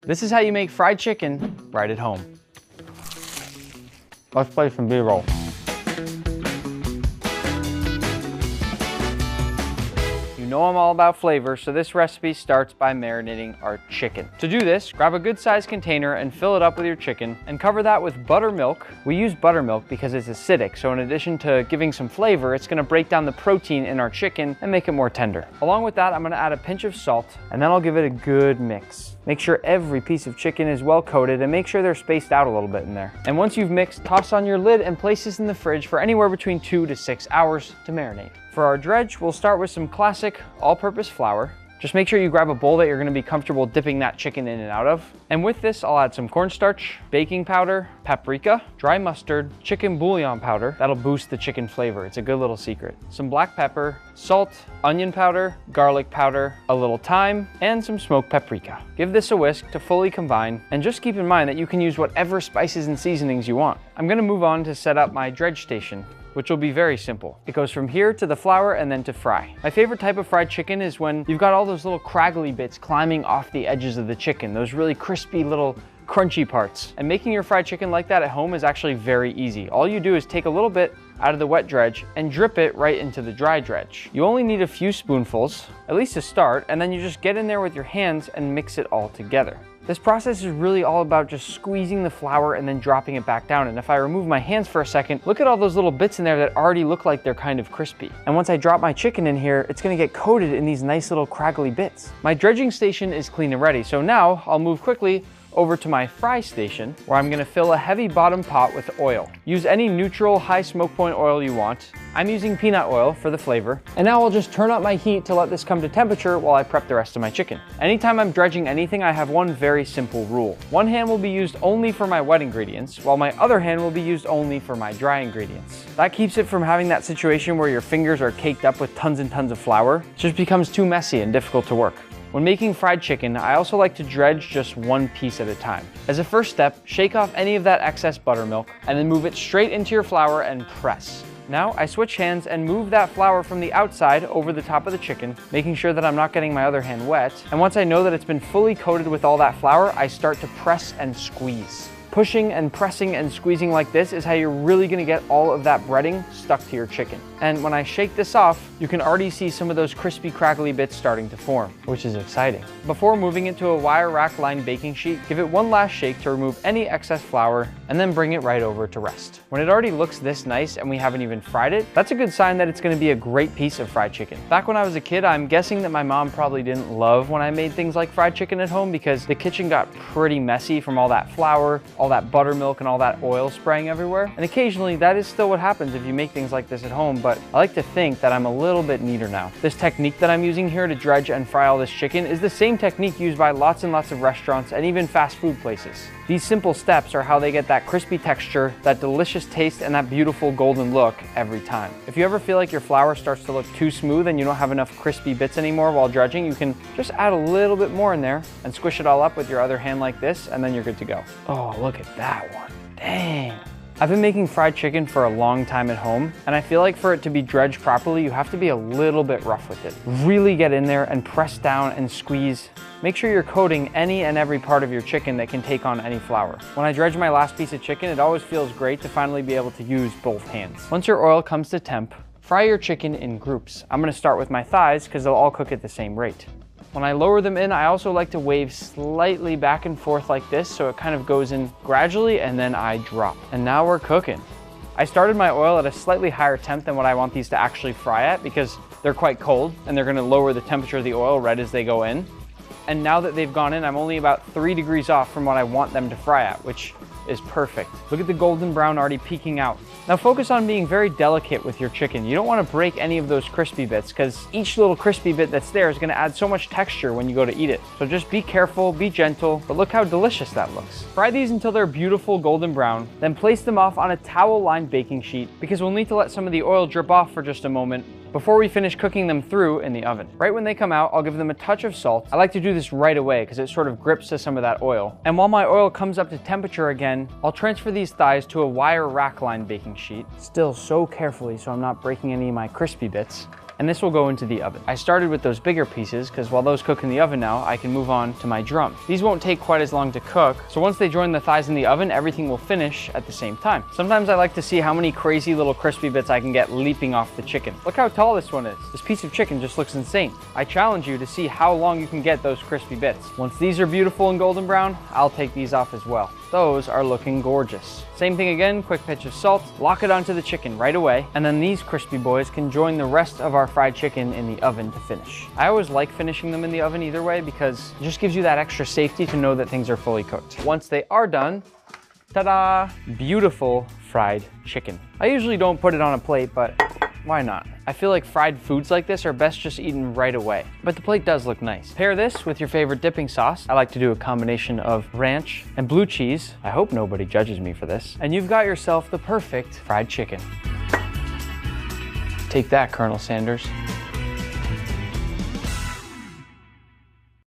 This is how you make fried chicken right at home. Let's play some B-roll. You know I'm all about flavor, so this recipe starts by marinating our chicken. To do this, grab a good sized container and fill it up with your chicken and cover that with buttermilk. We use buttermilk because it's acidic, so in addition to giving some flavor, it's gonna break down the protein in our chicken and make it more tender. Along with that, I'm gonna add a pinch of salt and then I'll give it a good mix. Make sure every piece of chicken is well coated and make sure they're spaced out a little bit in there. And once you've mixed, toss on your lid and place this in the fridge for anywhere between 2 to 6 hours to marinate. For our dredge, we'll start with some classic all-purpose flour. Just make sure you grab a bowl that you're gonna be comfortable dipping that chicken in and out of. And with this, I'll add some cornstarch, baking powder, paprika, dry mustard, chicken bouillon powder. That'll boost the chicken flavor. It's a good little secret. Some black pepper, salt, onion powder, garlic powder, a little thyme, and some smoked paprika. Give this a whisk to fully combine, and just keep in mind that you can use whatever spices and seasonings you want. I'm gonna move on to set up my dredge station, which will be very simple. It goes from here to the flour and then to fry. My favorite type of fried chicken is when you've got all those little craggly bits climbing off the edges of the chicken, those really crispy little crunchy parts. And making your fried chicken like that at home is actually very easy. All you do is take a little bit out of the wet dredge and drip it right into the dry dredge. You only need a few spoonfuls, at least to start, and then you just get in there with your hands and mix it all together. This process is really all about just squeezing the flour and then dropping it back down. And if I remove my hands for a second, look at all those little bits in there that already look like they're kind of crispy. And once I drop my chicken in here, it's gonna get coated in these nice little craggly bits. My dredging station is clean and ready. So now I'll move quickly over to my fry station, where I'm gonna fill a heavy bottom pot with oil. Use any neutral high smoke point oil you want. I'm using peanut oil for the flavor. And now I'll just turn up my heat to let this come to temperature while I prep the rest of my chicken. Anytime I'm dredging anything, I have one very simple rule. One hand will be used only for my wet ingredients, while my other hand will be used only for my dry ingredients. That keeps it from having that situation where your fingers are caked up with tons and tons of flour. It just becomes too messy and difficult to work. When making fried chicken, I also like to dredge just one piece at a time. As a first step, shake off any of that excess buttermilk and then move it straight into your flour and press. Now I switch hands and move that flour from the outside over the top of the chicken, making sure that I'm not getting my other hand wet. And once I know that it's been fully coated with all that flour, I start to press and squeeze. Pushing and pressing and squeezing like this is how you're really gonna get all of that breading stuck to your chicken. And when I shake this off, you can already see some of those crispy, crackly bits starting to form, which is exciting. Before moving it to a wire rack lined baking sheet, give it one last shake to remove any excess flour and then bring it right over to rest. When it already looks this nice and we haven't even fried it, that's a good sign that it's gonna be a great piece of fried chicken. Back when I was a kid, I'm guessing that my mom probably didn't love when I made things like fried chicken at home because the kitchen got pretty messy from all that flour, all that buttermilk, and all that oil spraying everywhere. And occasionally that is still what happens if you make things like this at home, but I like to think that I'm a little bit neater now. This technique that I'm using here to dredge and fry all this chicken is the same technique used by lots and lots of restaurants and even fast food places. These simple steps are how they get that crispy texture, that delicious taste, and that beautiful golden look every time. If you ever feel like your flour starts to look too smooth and you don't have enough crispy bits anymore while dredging, you can just add a little bit more in there and squish it all up with your other hand like this, and then you're good to go. Oh, look at that one. Dang. I've been making fried chicken for a long time at home, and I feel like for it to be dredged properly, you have to be a little bit rough with it. Really get in there and press down and squeeze. Make sure you're coating any and every part of your chicken that can take on any flour. When I dredge my last piece of chicken, it always feels great to finally be able to use both hands. Once your oil comes to temp, fry your chicken in groups. I'm gonna start with my thighs because they'll all cook at the same rate. When I lower them in, I also like to wave slightly back and forth like this so it kind of goes in gradually and then I drop. And now we're cooking. I started my oil at a slightly higher temp than what I want these to actually fry at because they're quite cold and they're gonna lower the temperature of the oil right as they go in. And now that they've gone in, I'm only about 3 degrees off from what I want them to fry at, which is perfect. Look at the golden brown already peeking out. Now focus on being very delicate with your chicken. You don't want to break any of those crispy bits because each little crispy bit that's there is going to add so much texture when you go to eat it. So just be careful, be gentle, but look how delicious that looks. Fry these until they're beautiful golden brown, then place them off on a towel-lined baking sheet because we'll need to let some of the oil drip off for just a moment before we finish cooking them through in the oven. Right when they come out, I'll give them a touch of salt. I like to do this right away because it sort of grips to some of that oil. And while my oil comes up to temperature again, I'll transfer these thighs to a wire rack lined baking sheet, still so carefully so I'm not breaking any of my crispy bits. and this will go into the oven. I started with those bigger pieces because while those cook in the oven now, I can move on to my drum. These won't take quite as long to cook, so once they join the thighs in the oven, everything will finish at the same time. Sometimes I like to see how many crazy little crispy bits I can get leaping off the chicken. Look how tall this one is. This piece of chicken just looks insane. I challenge you to see how long you can get those crispy bits. Once these are beautiful and golden brown, I'll take these off as well. Those are looking gorgeous. Same thing again, quick pinch of salt, lock it onto the chicken right away, and then these crispy boys can join the rest of our fried chicken in the oven to finish. I always like finishing them in the oven either way because it just gives you that extra safety to know that things are fully cooked. Once they are done, ta-da! Beautiful fried chicken. I usually don't put it on a plate, but why not? I feel like fried foods like this are best just eaten right away, but the plate does look nice. Pair this with your favorite dipping sauce. I like to do a combination of ranch and blue cheese. I hope nobody judges me for this. And you've got yourself the perfect fried chicken. Take that, Colonel Sanders.